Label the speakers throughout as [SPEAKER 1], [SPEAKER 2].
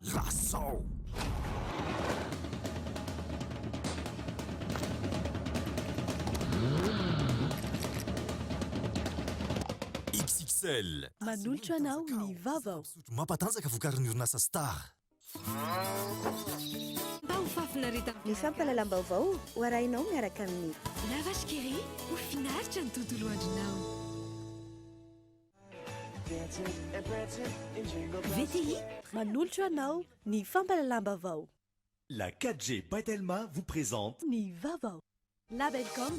[SPEAKER 1] Lasao! XXL
[SPEAKER 2] Manolotra anao ny vavao.
[SPEAKER 1] sotro mampatanjaka vokarin'ny orinasa Star.
[SPEAKER 3] Mba ho fafinareta
[SPEAKER 4] Ny fampalalam-baovao ho arahinao miaraka amin'ny
[SPEAKER 3] La vache qui rit, ho finaritra ny tontolo andronao. VTI,
[SPEAKER 2] Manolotra anao ny fampalalam-baovao.
[SPEAKER 5] La 4G Batelma vous présente
[SPEAKER 2] Ny vavao. Labelcom,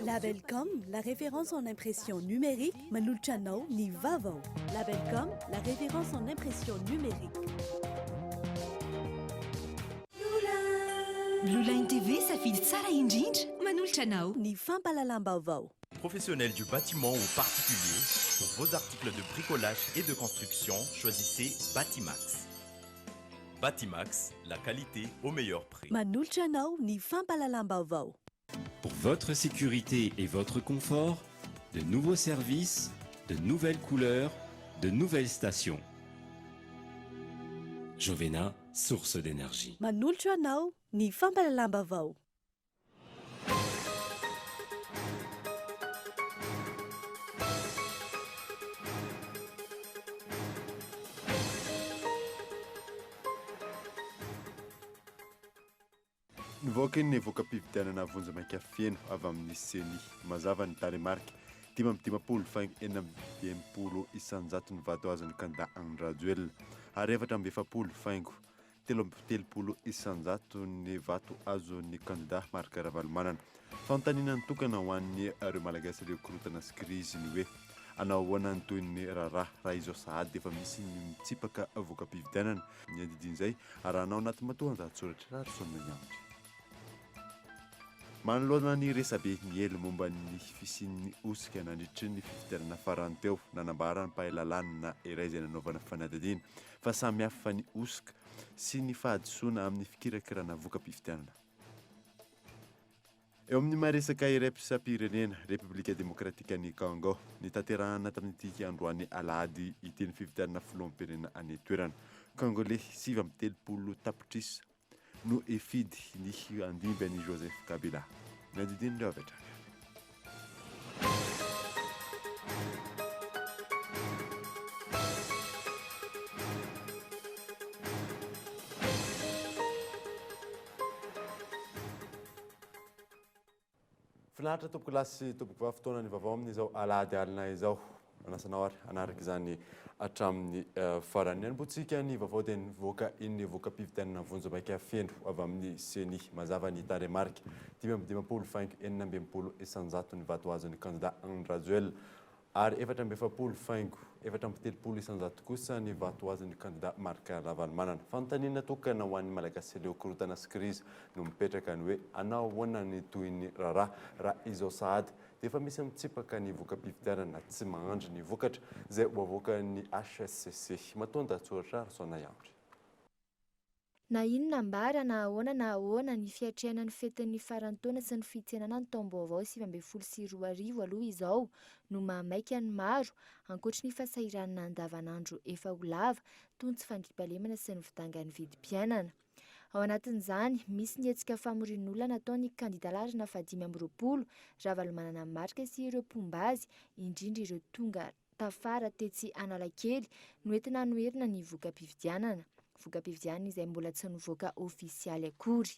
[SPEAKER 2] Labelcom, la référence en impression numérique. Manolotra anao ny vavao. Labelcom, la référence en impression numérique.
[SPEAKER 3] Blue Line TV safidy tsara indrindra manolotra anao.
[SPEAKER 2] Ny fampalalam-baovao.
[SPEAKER 5] professionnel du bâtiment ou particulier. Pour vos articles de bricolage et de construction, choisissez Batimax. Batimax, la qualité au meilleur prix.
[SPEAKER 2] Manolotra anao ny fampalalam-baovao.
[SPEAKER 6] Pour votre sécurité et votre confort, de nouveaux services, de nouvelles couleurs, de nouvelles stations. Jovena, source d'énergie.
[SPEAKER 2] Manolotra anao ny fampalalam-baovao.
[SPEAKER 7] Nivoaka iny voaka-pividianana vonjy-maika fieno avy amin'ny seny mazava ny taremarika 580 isanjato ny vato azony kanda andrajoelona ary 420 faingo 330 isanjato ny vato azony kandida marika ravalomanana fantanina ny tokana ho an'ny ireo malagasy ireo korotana sy krizy ny hoe anao ahoana ny toy ny raha izao sahady efa misy ny mitsipaka voaka-pividianana ny adidin'izay ary anao anaty matoan-jato soratra rary sonina nyamitra. Manoloana ny resabe ny elo momba ny fisian'ny osika nandritry ny fifidianana farany teo nanambara ny mpahalalana na iray izay nanaovana fanadadiana fa samy hafa ny osika sy ny fahadisoana amin'ny fikirakirana voaka-pifidianana. Eo amin'ny maresaka iray-pisampirenena Repoblika Demokratika ny Congo ny tanterahana tamin'ity androany alahady iteny fifidianana filoham-pirenena any toerana Congolais 730 tapitrisa no efidy ny andimby any Joseph Kabila. Ny adidiny ireo avy hatrany. Finaritra tompoko lasy tompoko vafotoana ny vaovao amin'izao alahady alina izao. Manasanao ary anaraka izany hatramin'ny farany anombotsika ny vaovao dia nivoaka iny voaka-pividianana vonjy-maika feno avy amin'ny seny mazava ny taremarika 520 isanjato ny vato azony kandida andrajoelona ary 420 faingo 430 isanjato kosa ny vato azony kandida marika ravalomanana. Fantanina tokana ho an'ny malagasy ireo korotana sy krizy no mipetraka ny hoe anao ahoana ny toy ny raha izao sahady dia efa misy mitsipaka ny voaka-pividianana tsy mahandry ny vokatra izay hoavoaka ny HSCC. Matonda tsoratra Rosona Yambre.
[SPEAKER 8] Na inona ambara na ahoana ny fiatrehana ny fetin'ny farantaona sy ny fitsenana ny taom-baovao 2024 aloha izao no mahamaika ny maro ankoatra ny fahasahiranana andavanandro efa ho lava toy ny tsy fandriampahalemana sy ny vidangan'ny vidim-piainana. Ao anatin'izany misy ny hetsika famorin'olona nataony kandida larina fa 520 ravalomanana marika sy ireo pombazy indrindra ireo tonga tafara tetsy Analakely no entina noerina ny voaka-pividianana. Voaka-pividianana izay mbola tsy nivoaka ofisialy akory.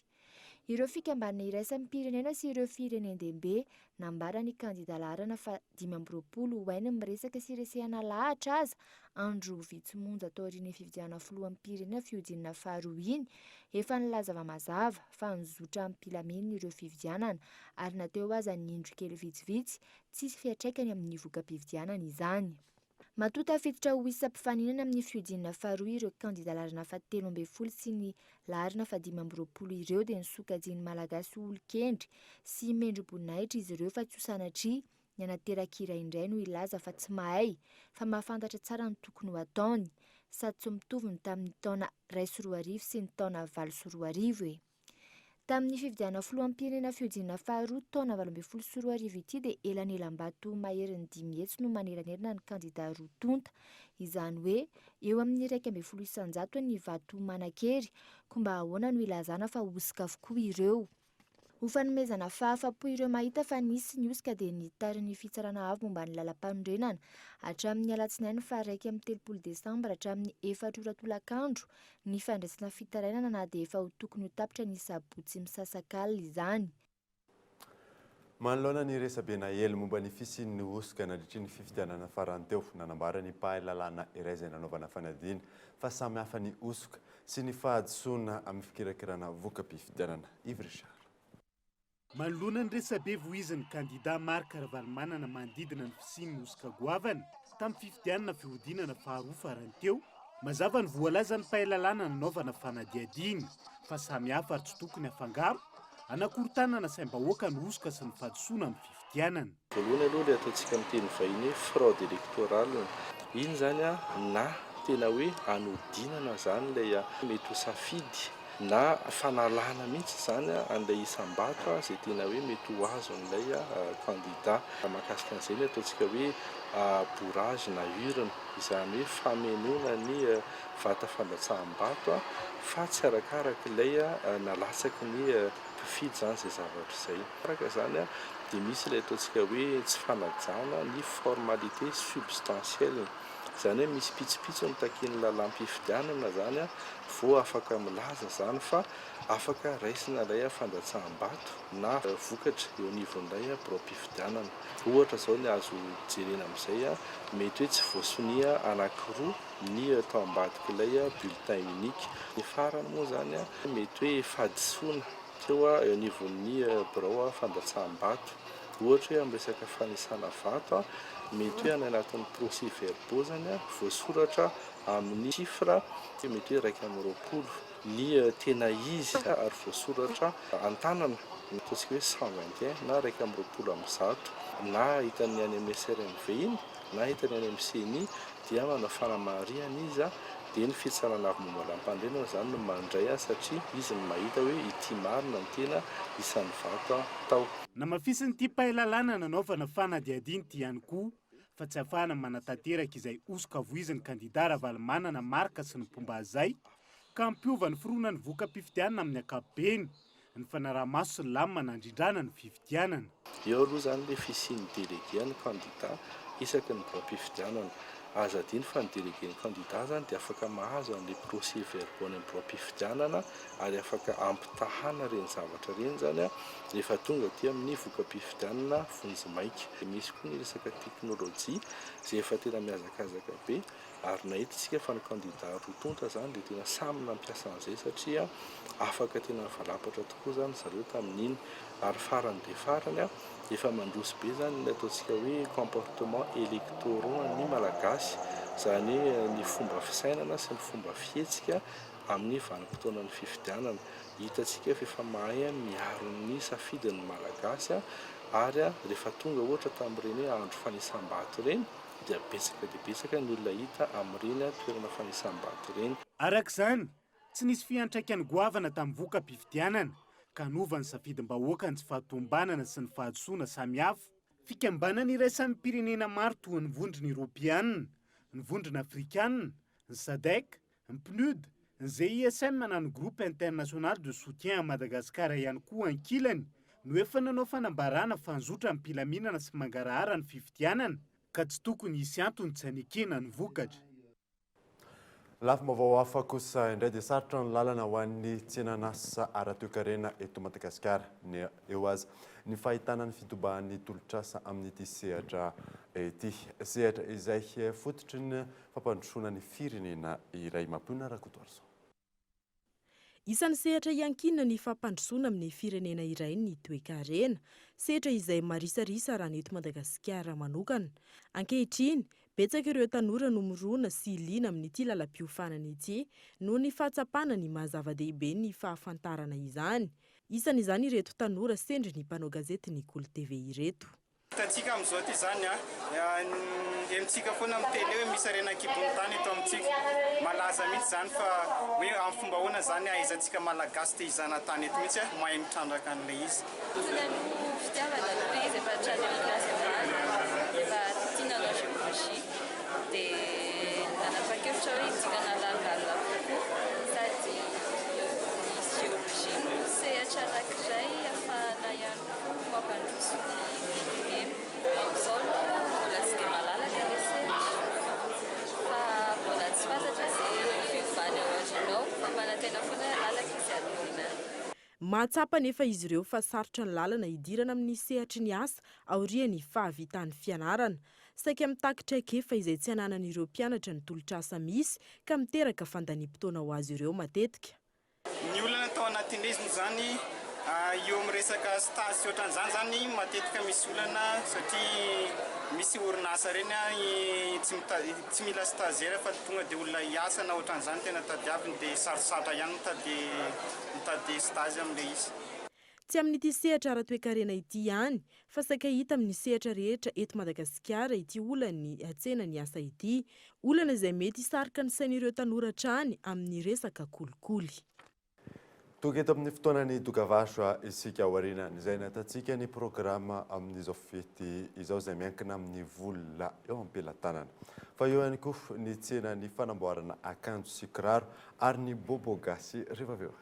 [SPEAKER 8] Ireo fikambanana iraisam-pirenena sy ireo firenendembe nambara ny kandida larana fa 520 hoainy miresaka sy resehana lahatra aza andro vitsimonja tao aorian'ny fividianana filoham-pirenena fihodinana faharoa iny efa nilaza mazava fa nizotra ampilaminy ireo fividianana ary nateo aza ny indro kely vitsivitsy tsisy fiatraikany amin'ny voaka-pividianana izany. Matoa tafiditra ho isam-pifaninana amin'ny fihodinana faharoa ireo kandida larina fa 13 sy ny larina fa 520 ireo dia nisokajiany malagasy olon-kendry sy mendrim-boninahitra izy ireo fa tsy ho sanatria ny anaterakira indray no ilaza fa tsy mahay fa mahafantatra tsara ny tokony ho ataony sady tsy mitovy ny tamin'ny taona 1 sy 2 arivo sy ny taona 4 sy 4 arivo e. Tamin'ny fifidianana filoham-pirenena fihodinana faharoa taona 2024 ity dia elanelam-bato maherin'ny 5 hetsy no maneranelana ny kandida roa tonta. Izany hoe eo amin'ny 1,100 ny vato manan-kery ko mba ahoana no ilazana fa osika avokoa ireo. Ho fanomezana fahafa-po ireo mahita fa nisy ny osika dia nitarin'ny fitsarana avy momba ny lalam-panorenana hatramin'ny alatsinainy faha 1 Desambra hatramin'ny 4 ora tolakandro ny fandraisana fitarainana na dia efa ho tokony ho tapitra ny sabotsy misasak'alina izany.
[SPEAKER 7] Manoloana ny resabe ely momba ny fisian'ny osika nandritra ny fifidianana farany teo nanambara ny pahalalana iray izay nanaovana fanadina fa samy hafa ny osika sy ny fahadisoana amin'ny fikirakirana voka-pifidianana. Yves Richard.
[SPEAKER 9] Manoloana ny resabe voizin'ny kandida Marc Ravalomanana manodidina ny fisian'ny osika goavana tamin'ny fifidianana fihodinana faharoa farany teo, mazava ny voalaza ny pahalalana nanaovana fanadiadiana fa samy hafa ary tsy tokony afangaro anakorontanana saim-bahoaka ny osika sy ny fahadisoana amin'ny fifidianana.
[SPEAKER 10] Voalohany aloha ilay ataontsika amin'ny teny vahiny hoe fraude électorale. Iny zany na tena hoe anodinana zany ilay mety ho safidy na fanalana mihitsy zany an'ilay isam-bato izay tena hoe mety ho azo an'ilay kandida. Mahakasika an'izay ny ataontsika hoe bourrage na urne, izany hoe famenoana ny vata fandatsaham-bato fa tsy arakaraka ilay nalatsaky ny mpifidy zany izay zavatra izay. Araka zany dia misy ilay ataontsika hoe tsy fanajana ny formalité substantielle, izany hoe misy pitsopitso ny takin'ny lalam-pifidianana zany vao afaka milaza zany fa afaka raisina ilay fandatsaham-bato na vokatra eo anivon'ilay bureau-pifidianana. Ohatra zao ny azo jerena amin'izay mety hoe tsy voasonia anankiroa ny tao ambadika ilay bulletin unique. Ny farany moa zany mety hoe fadisoana teo eo anivon'ny bureau fandatsaham-bato. Ohatra hoe amin'ny resaka fanisana vato mety hoe any anatin'ny procès verbaux zany voasoratra amin'ny chiffre mety hoe 120 ny tena izy ary voasoratra an-tanana ataontsika hoe 121 na 120 na hitany any amin'ny SRMV iny na hitany any amin'ny CNI dia manao fanamarihana izy dia ny fitsarana avy momba lampanirena zany no mandray satria izy no mahita hoe ity marina ny tena isan'ny vato tao.
[SPEAKER 9] Namafisin'ity pahalalana nanaovana fanadiadiana ity ihany koa fa tsy ahafahana manatanteraka izay osika voizin'ny kandida Ravalomanana Marc sy ny Pombazay ka hampiova ny fironan'ny voka-pifidianana amin'ny ankapobeny ny fanaraha-maso sy ny lamina nandrindrana ny fifidianana.
[SPEAKER 10] Eo aloha zany ilay fisian'ny délégué ny kandida isaky ny bureau-pifidianana. Aza adiny fa ny délégué ny kandida zany dia afaka mahazo an'ilay procès verbaux ny bureau-pifidianana ary afaka ampitahana reny zavatra reny zany rehefa tonga aty amin'ny voka-pifidianana vonjimaika. Misy koa ny resaka teknôlôjia izay efa tena mihazakazaka be ary nahitantsika fa ny kandida roa tonta zany dia tena samy nampiasa an'izay satria afaka tena mivalapatra tokoa zany zareo tamin'iny. Ary farany dia farany efa mandroso be zany ny ataontsika hoe comportement électoraux ny malagasy, izany hoe ny fomba fisainana sy ny fomba fihetsika amin'ny vanim-potoanan'ny fifidianana. Hitantsika fa efa mahay miaro ny safidin'ny malagasy ary rehefa tonga ohatra tamin'ireny andro fanisam-bato reny dia betsaka ny olona hita amin'ireny toerana fanisam-bato reny.
[SPEAKER 9] Arak'izany tsy nisy fiantraikany goavana tamin'ny voka-pifidianana ka novan'ny safidim-bahoaka ny tsy fahatombanana sy ny fahadisoana samihafa. Fikambanana iray samy pirenena maro toa ny vondrona Europianina, ny vondrona Afrikanina, ny SADC, ny PNUD, ny GISM na ny groupe international de soutien à Madagascar ihany koa ankilany no efa nanao fanambarana fanzotra amin'ny mpilaminana sy mangarahara ny fifidianana ka tsy tokony hisy antony tsy hanekena ny vokatra.
[SPEAKER 7] Lafim-baovao hafa kosa indray dia sarotra ny lalana ho an'ny tsenan'asa ara-toe-karena eto Madagasikara. Eo azy ny fahitana ny fitobahan'ny tolotrasa amin'ity sehatra ity. Sehatra izay fototry ny fampandrosoana ny firenena iray. Mampioana Rakotoarso.
[SPEAKER 11] Isan'ny sehatra iankinana ny fampandrosoana amin'ny firenena iray ny toe-karena, sehatra izay marisarisa raha ny eto Madagasikara manokana. Ankehitriny, betsaka ireo tanora no mirona sy liana amin'ity lalam-piofanana ity noho ny fahatsapana ny mahazava-dehibe ny fahafantarana izany. Isan'izany ireto tanora sendry ny mpanao gazety Nicole TV ireto.
[SPEAKER 12] Hitantsika amin'izao ty zany emitsika foana amin'ny télé hoe misy renan-kibony tany eto amintsika malaza mihitsy zany fa hoe amin'ny fomba ahoana zany ahaizantsika malagasy te hizana tany eto mihitsy mahay mitrandraka an'ilay izy.
[SPEAKER 13] Fitiavana be izy efa trany amin'ny klasy ambany efa tianana géologie dia nanapa-kevitra hoe tsika nalangalina sady misy géologie no sehatra anankiray ahafahana ihany koa mampandroso ny amin'izao mbola tsy dia malalaka ilay sehatra fa mbola tsy fantatra izay fiovany ao aorianao fa mbola tena foana lalaka izy alohana.
[SPEAKER 11] Mahatsapa nefa izy ireo fa sarotra ny lalana hidirana amin'ny sehatry ny asa aorian'ny fahavitan'ny fianarana. Saika mitakitra kefa izay tsy ananan'ireo mpianatra ny tolotr'asa misy ka miteraka fandaniam-potoana ho azy ireo matetika.
[SPEAKER 12] Ny olana tao anatin'izany zany eo amin'ny resaka stage sy ohatran'izany zany matetika misy olana satria misy orinasa reny tsy mila stagiaire fa tonga dia olona hiasa na ohatran'izany tena tadiaviny dia sarosarotra ihany mitady stage amin'ilay izy.
[SPEAKER 11] Tsy amin'ity sehatra ara-toe-karena ity ihany fa saika hita amin'ny sehatra rehetra eto Madagasikara ity olany hatsena ny asa ity, olana izay mety hisarika ny sain'ireo tanora hatrany amin'ny resaka kolikoly.
[SPEAKER 7] Toga eto amin'ny fotoanany dokavaso isika aorianany izay natatsika ny programa amin'izao fety izao izay miankina amin'ny vola eo am-pelantanana. Fa eo ihany koa ny tsena ny fanamboarana akanjo sy kiraro ary ny bobo gasy rehefa avy eo.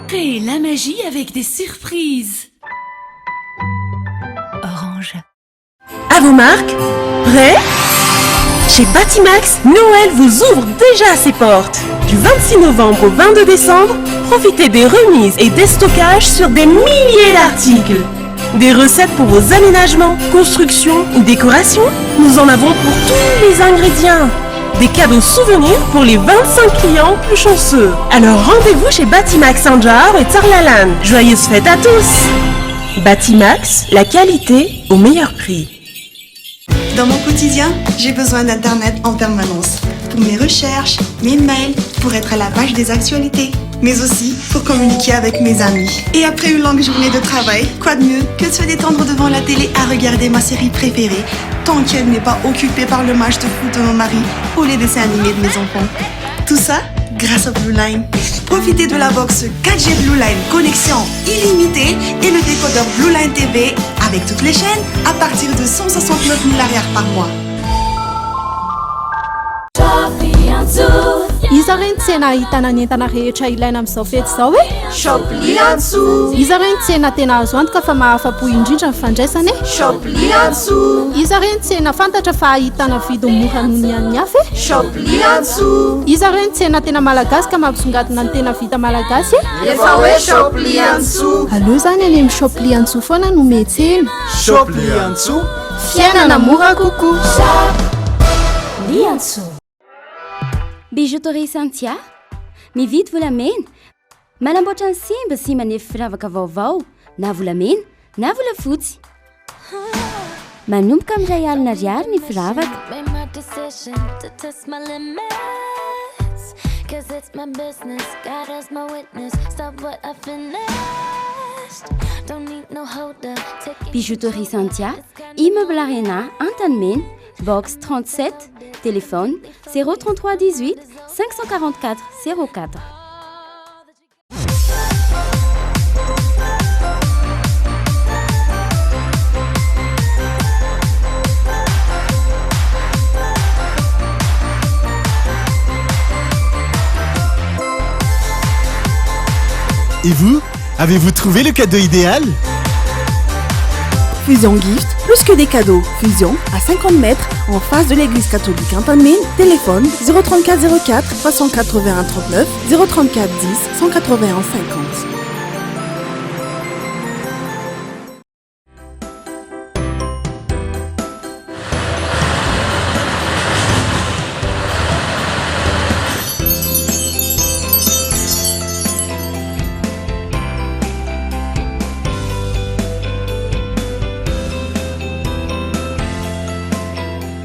[SPEAKER 3] Créez la magie avec des surprises. Orange.
[SPEAKER 14] À vos marques, prêts? Chez Batimax, Noël vous ouvre déjà ses portes. Du 26 novembre au 22 décembre, profitez des remises et des stockages sur des milliers d'articles. Des recettes pour vos aménagements, constructions ou décorations, nous en avons pour tous les ingrédients. Des cadeaux souvenirs pour les 25 clients plus chanceux. Alors rendez-vous chez Batimax Sanjar et Tsarlalan. Joyeuses fêtes à tous. Batimax, la qualité au meilleur prix.
[SPEAKER 15] Dans mon quotidien, j'ai besoin d'Internet en permanence. Pour mes recherches, mes mails, pour être à la page des actualités, mais aussi pour communiquer avec mes amis. Et après une longue journée de travail, quoi de mieux que de se détendre devant la télé à regarder ma série préférée, tant qu'elle n'est pas occupée par le match de foot de mon mari ou les dessins animés de mes enfants. Tout ça grâce au Blue Line. Profitez de la box 4G Blue Line, connexion illimitée et le décodeur Blue Line TV avec toutes les chaînes à partir de 169 000 arrières par mois.
[SPEAKER 16] Iza reny tsena ahitana ny entana rehetra ilaina amin'izao fety izao e?
[SPEAKER 15] Shopliantso.
[SPEAKER 16] Iza reny tsena tena azo antoka fa mahafa-po indrindra ny fandraisana e?
[SPEAKER 15] Shopliantso.
[SPEAKER 16] Iza reny tsena fantatra fa ahitana vidiny mora noho ny an'ny hafa e?
[SPEAKER 15] Shopliantso.
[SPEAKER 16] Iza reny tsena tena malagasy ka mampisongadina ny tena vita malagasy e?
[SPEAKER 15] Efa hoe Shopliantso.
[SPEAKER 16] Aleo zany any amin'ny Shopliantso foana no metsena.
[SPEAKER 1] Shopliantso.
[SPEAKER 16] Fiainana mora kokoa.
[SPEAKER 17] Shopliantso. Bijouterie Santia, mividy volamena, manamboatra ny simba sy manefy firavaka vaovao, na volamena, na volafotsy. Manomboka amin'ny iray alina ariary ny firavaka. Bijouterie Santia, immeuble Arena, Antanmène, box 37, téléphone 033 18 544 04.
[SPEAKER 18] Et vous? Avez-vous trouvé le cadeau idéal?
[SPEAKER 14] Fusion Gift, plus que des cadeaux. Fusion, à 50 mètres, en face de l'église catholique Anton-Mine. Téléphone 034 04 381 39 034 10 181 50.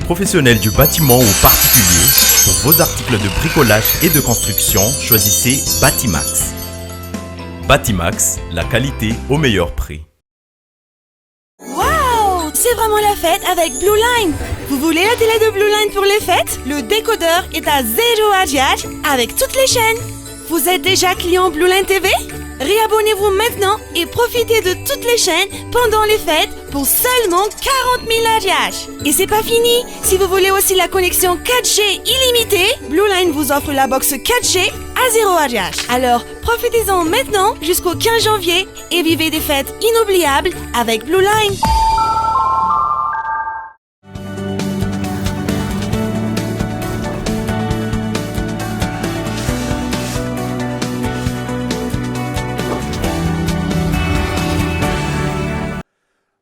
[SPEAKER 5] Professionnels du bâtiment ou particuliers, pour vos articles de bricolage et de construction, choisissez Batimax. Batimax, la qualité au meilleur prix.
[SPEAKER 19] Waouh! C'est vraiment la fête avec Blue Line! Vous voulez la télé de Blue Line pour les fêtes? Le décodeur est à 0 AGH avec toutes les chaînes. Vous êtes déjà client Blue Line TV? Réabonnez-vous maintenant et profitez de toutes les chaînes pendant les fêtes pour seulement 40 000 AGH. Et c'est pas fini! Si vous voulez aussi la connexion 4G illimitée, Blue Line vous offre la box 4G à 0 AGH. Alors, profitez-en maintenant jusqu'au 15 janvier et vivez des fêtes inoubliables avec Blue Line.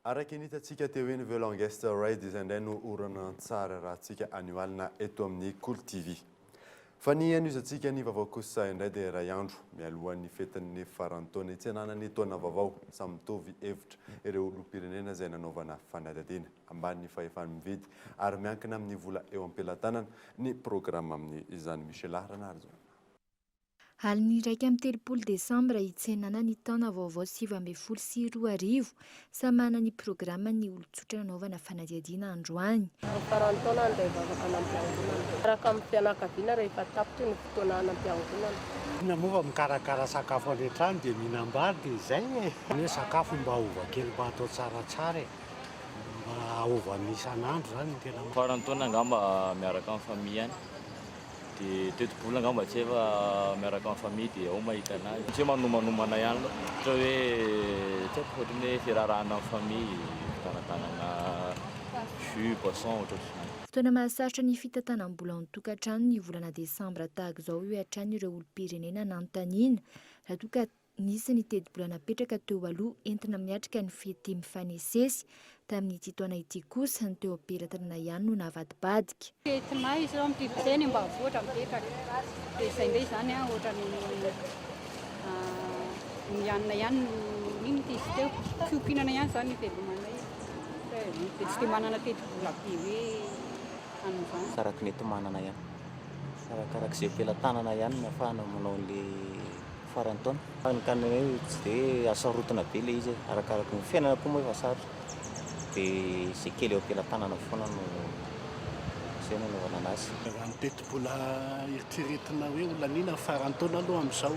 [SPEAKER 7] Araka ny hitantsika teo hoe ny Velangest Ride izay indray no orana tsara raha antsika anioalina eto amin'ny Cool TV. Fa ny an'izantsika ny vaovao kosa indray dia Ray andro mialohan'ny fetin'ny farantaona itsenanany taona vaovao samy mitovy hevitra ireo olom-pirenena izay nanaovana fanadihadiana ambany fahefany mividy ary miankina amin'ny vola eo am-pelantanana ny programma amin'ny izany Michel Ranary.
[SPEAKER 8] Aliny iraika amin'ny 30 Desambra itsenana ny taona vaovao 2024 samy manana ny programma ny olon-tsotra nanaovana fanadihadiana androany.
[SPEAKER 20] Farantaona andeha hivavaka anam-piangonana. Araka amin'ny fianakaviana rehefa tapitra ny fotoana anam-piangonana.
[SPEAKER 9] Namova mikarakara sakafo any an-trano dia mihinam-bary dia izay hoe sakafo mba ahova kely mba atao tsaratsara mba ahova isan'andro zany tena.
[SPEAKER 21] Farantaona angamba miaraka amin'ny famille any. Teto-bola angamba tsy efa miaraka amin'ny famille dia ao mahita anazy. Tsy hoe manomanomana ihany ohatra hoe tsy haiko ohatrany hoe firarahana amin'ny famille, fitantanana jus, boisson ohatrany.
[SPEAKER 8] Fotoana mahasarotra ny fitantanam-bola amin'ny tokantrano ny volana Desambra tahaka izao hoe hatrany ireo olom-pirenena nanontaniana raha toa ka nisy ny teti-bola napetraka teo aloha entina miatrika ny fety mifanesesy. Tamin'ity taona ity kosa ny teo am-pelantanana ihany no navadibadika.
[SPEAKER 22] Fetinay izao ampibiteny mba voatra mipetraka dia izay indray izany ohatra mianina ihany iny izy teo fiompianana ihany izany ny velomanay dia tsy dia manana teti-bola be hoe an'izany.
[SPEAKER 23] Araky ny tomanana ihany arakarak' izay am-pelantanana ihany no ahafahana manao le farantaona. Fanikany hoe tsy dia asarotana be le izy arakaraky ny fiainana koa moa efa sarotra. Dia izay kely eo am-pelantanana foana no izay no nanaovana anazy.
[SPEAKER 9] Raha ny teti-bola eritreretina hoe olanina farantaona aloha amin'izao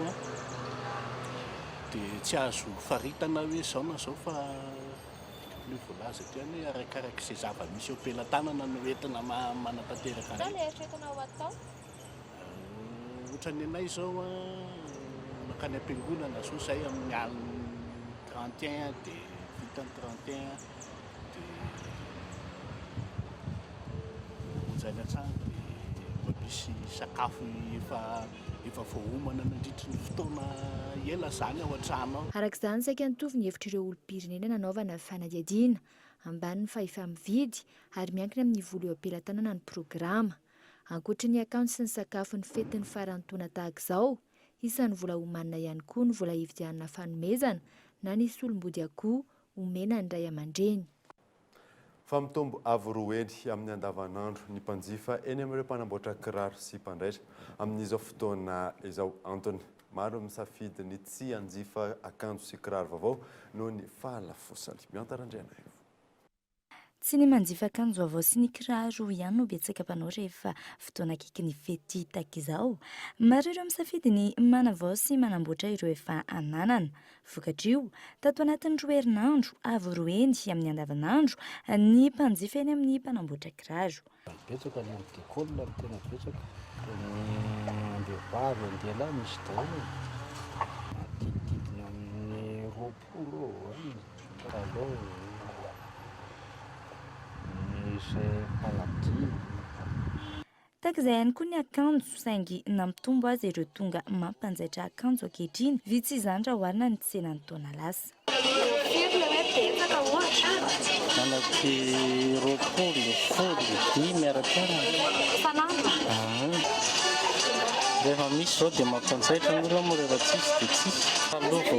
[SPEAKER 9] dia tsy azo faritana hoe izao na izao fa ny voalaza dia hoe arakarak' izay zava-misy eo am-pelantanana no entina manatanteraka
[SPEAKER 22] azy. Zany eritreretana ho atao?
[SPEAKER 9] Ohatra ny anay izao makany am-piangonana zao izay amin'ny aliny 31 dia vitany 31 zany atrano dia misy sakafo efa voahomana nandritra ny fotoana ela zany ao an-trano ao.
[SPEAKER 8] Arak'izany saika nitovy ny hevitra ireo olom-pirenena nanaovana fanadihadiana ambany ny fahefa-mividy ary miankina amin'ny vola eo am-pelantanana ny programa. Ankoatra ny akanjo sy ny sakafo ny fetin'ny farantaona tahaka izao, isan'ny vola homanina ihany koa ny vola hividianana fanomezana na ny solom-body akoho omena ny ray aman-dreny.
[SPEAKER 7] Fa mitombo avo roa eny amin'ny andavanandro ny mpanjifa eny amin'ireo mpanamboatra kiraro sy mpandraitra amin'izao fotoana izao antony. Maro misafidy ny tsy hanjifa akanjo sy kiraro vaovao noho ny fahalafosany. Miantarandrena io.
[SPEAKER 24] Tsy ny manjifa akanjo vaovao sy ny kiraro ihany no betsaka mpanao rehefa fotoana akaiky ny fety tahaka izao. Maro ireo misafidy ny manavao sy manamboatra ireo efa ananana. Vokatra io, tato anatin'ny 2 herinandro avo roa eny amin'ny andavanandro ny mpanjifa eny amin'ny mpanamboatra kiraro.
[SPEAKER 25] Betsaka ny am'décolle tena betsaka. Ny ambevary, andelahy misy daholo. Matitidina roapolo aleo misy palaty.
[SPEAKER 24] Tahaka izay ihany koa ny akanjo saingy nampitombo azy ireo tonga mampanjaitra akanjo ankehitriny vitsy izany raha oharina ny tsenan'ny taona lasa.
[SPEAKER 25] Manaky roapolo, folo, dimy arakaraka. Rehefa misy zao dia mampanjaitra ny olona moa rehefa tsisy dia tsisy. Aloha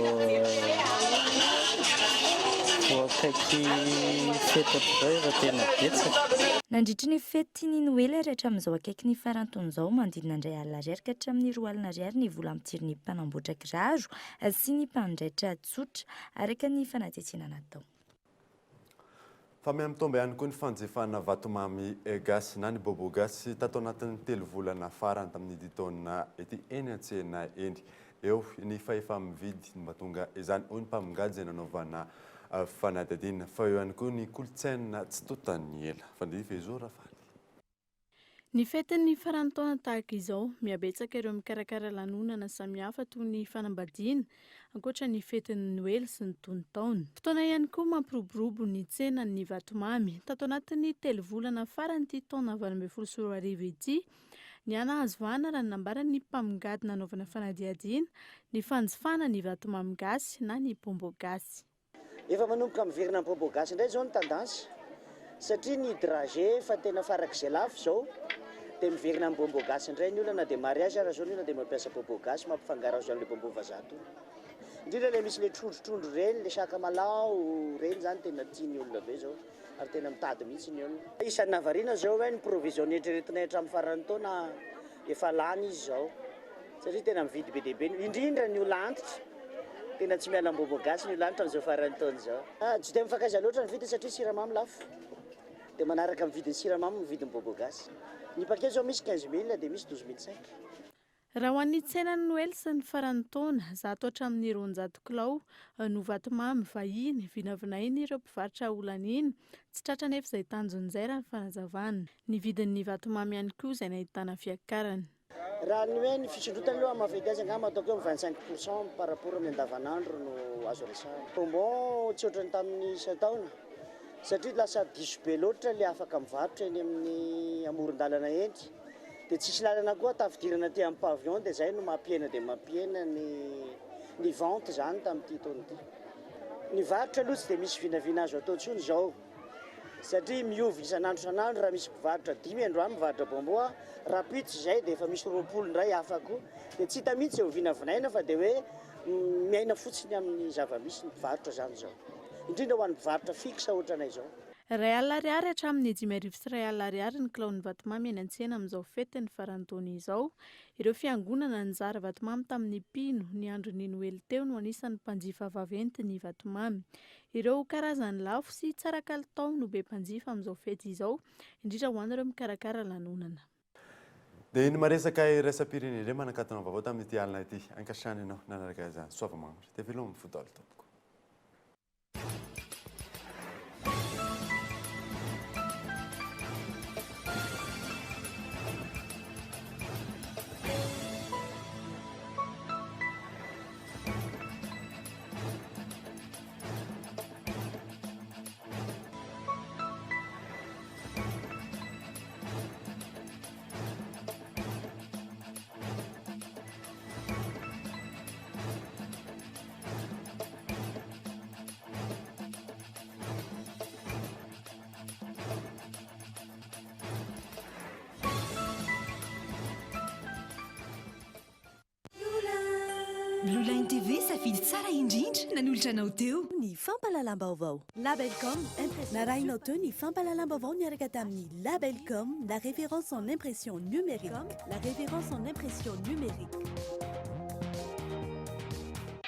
[SPEAKER 25] vao akaiky fety efa tena betsaka.
[SPEAKER 24] Nandritra ny fety ny Noely ary hatramin'izao akaiky ny farantaon'izao manodidina indray alina ariary ka hatramin'ny 4 alina ariary ny vola mitsiry ny mpanamboatra kiraro sy ny mpanjaitra tsotra araka ny fanadihadiana natao.
[SPEAKER 7] Fa miamitomba ihany koa ny fanjefana vatomamy gasy na ny bobo gasy tato anatin'ny 3 volana farany tamin'ny taona ety eny an-tsena eny. Eo ny fahefa mividy ny mahatonga izany hoy ny mpamingady izay nanaovana fanadihadiana fa eo ihany koa ny kolotsaina tsy totan'ny ela. Fandriva izao rafaly.
[SPEAKER 2] Ny fetin'ny farantaona tahaka izao miabetsaka ireo mikarakara lanonana samihafa toy ny fanambadiana ankoatra ny fetin'ny Noely sy ny tonon-taona. Fotoana ihany koa mampiroborobo ny tsenan'ny vatomamy. Tato anatin'ny 3 volana faran'ity taona 2024 ity ny anahazo vahana raha nambaran'ny mpamingady nanaovana fanadihadiana ny fanjifana ny vatomamy gasy na ny bombo gasy.
[SPEAKER 4] Efa manomboka miverina amin'ny bombo gasy indray zao ny tendansy satria ny dragé fa tena farak'izay lafo zao dia miverina amin'ny bombo gasy indray ny olona dia mariage raha zao ny olona dia mampiasa bombo gasy mampifangaro azy amin'ilay bombo vazato. Indrindra ilay misy ilay trondrotrondro reny, ilay sakamalao reny zany tena tiany olona be zao ary tena mitady mihitsy ny olona. Isan'ny nahavariana zao hoe ny provision eritreretinay hatramin'ny farany taona efa lany izy zao satria tena mividy be dia be indrindra ny olona antitra tena tsy miala bombo gasy ny olona antitra amin'izao farany taona zao. Tsy dia mifakaiza loatra ny vidy satria siramamy lafo dia manaraka mividy ny siramamy mividy ny bombo gasy. Ny paquet zao misy 15 000 dia misy 12 500.
[SPEAKER 2] Raha ho an'ny tsenan'ny Noely sy ny farany taona 100 hatramin'ny 200 kilao no vatomamy vahiny vinavinainy ireo mpivarotra olan'iny tsy tratra nefa izay tanjony izay raha ny fanazavana. Ny vidin'ny vatomamy ihany koa izay nahitana fiakarany.
[SPEAKER 4] Raha ny hoe ny fisondrotana aloha mafety azy angamba ataoko eo 25% par rapport amin'ny andavanandro no azo resahana. Bonbon tsy ohatrany tamin'ny isa taona satria lasa diso be loatra ilay afaka mivarotra eny amin'ny amoron-dalana eny dia tsisy lalana koa tafidirana aty amin'ny pavillon dia izay no mampiena ny vente zany tamin'ity taona ity. Ny varotra aloha tsy dia misy vinavina azo atao intsony izao satria miova isan'andro raha misy mpivarotra 5 androany mivarotra bomboa rapitso izay dia efa misy 20 indray afaka dia tsy hita mihitsy eo vinavinaina fa dia hoe miaina fotsiny amin'ny zavamisy ny mpivarotra zany izao indrindra ho an'ny mpivarotra fixa ohatranay izao.
[SPEAKER 2] R1 ariary hatramin'ny 5 sy R1 ariary ny kilaon'ny vatomamy eny an-tsena amin'izao fetin'ny farantaona izao. Ireo fiangonana nizara vatomamy tamin'ny pino ny andron'ny Noely teo no anisan'ny mpanjifa vaventy ny vatomamy. Ireo karazany lafo sy tsara kalitao no be mpanjifa amin'izao fety izao indrindra ho an'ireo mikarakara lanonana.
[SPEAKER 7] Dia iny maresaka iraisam-pirenena ireo manakatona vaovao tamin'ity alina ity ankasitrany ianao nanaraka izany soava-magnitra dia velominy fodalo tompoko.
[SPEAKER 3] Blue Line TV safidy tsara indrindra nanolotra anao teo
[SPEAKER 19] ny fampalalam-baovao Labelcom narahinao teo ny fampalalam-baovao niaraka tamin'ny Labelcom, la référence en impression numérique. La référence en impression numérique.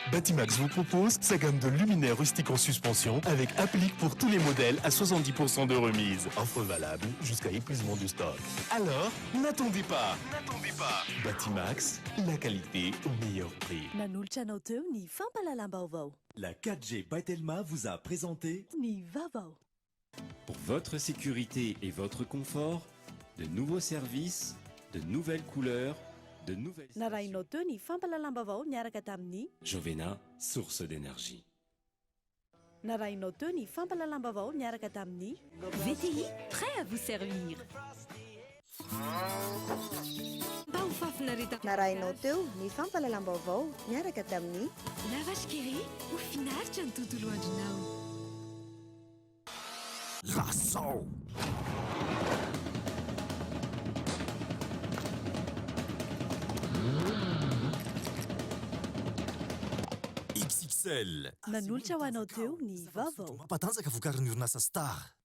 [SPEAKER 18] Batimax vous propose sa gamme de luminaires rustiques en suspension avec applique pour tous les modèles à 70% de remise. Offre valable jusqu'à épuisement du stock. Alors, n'attendez pas. Batimax, la qualité au meilleur prix.
[SPEAKER 19] Nanolotra anao teo ny fampalalam-baovao.
[SPEAKER 6] La 4G Batelma vous a présenté
[SPEAKER 19] Ny Vavao.
[SPEAKER 6] Pour votre sécurité et votre confort, de nouveaux services, de nouvelles couleurs, de nouvelles...
[SPEAKER 19] Narahinao teo ny fampalalam-baovao niaraka tamin'ny
[SPEAKER 6] Jovena, source d'énergie.
[SPEAKER 10] narahinao teo ny fampalalam-bavao miaraka tamin'ny
[SPEAKER 3] VTI, prêt à vous servir. Mba ho fafinareta
[SPEAKER 11] narahinao teo ny fampalalam-bavao miaraka tamin'ny
[SPEAKER 3] La Vache qui rit ho finaritra ny tontolo andronao.
[SPEAKER 1] Lasao! XXL
[SPEAKER 10] nanolotra ho anao teo ny vaovao
[SPEAKER 1] mampatanjaka vokarin'ny orinasa Star.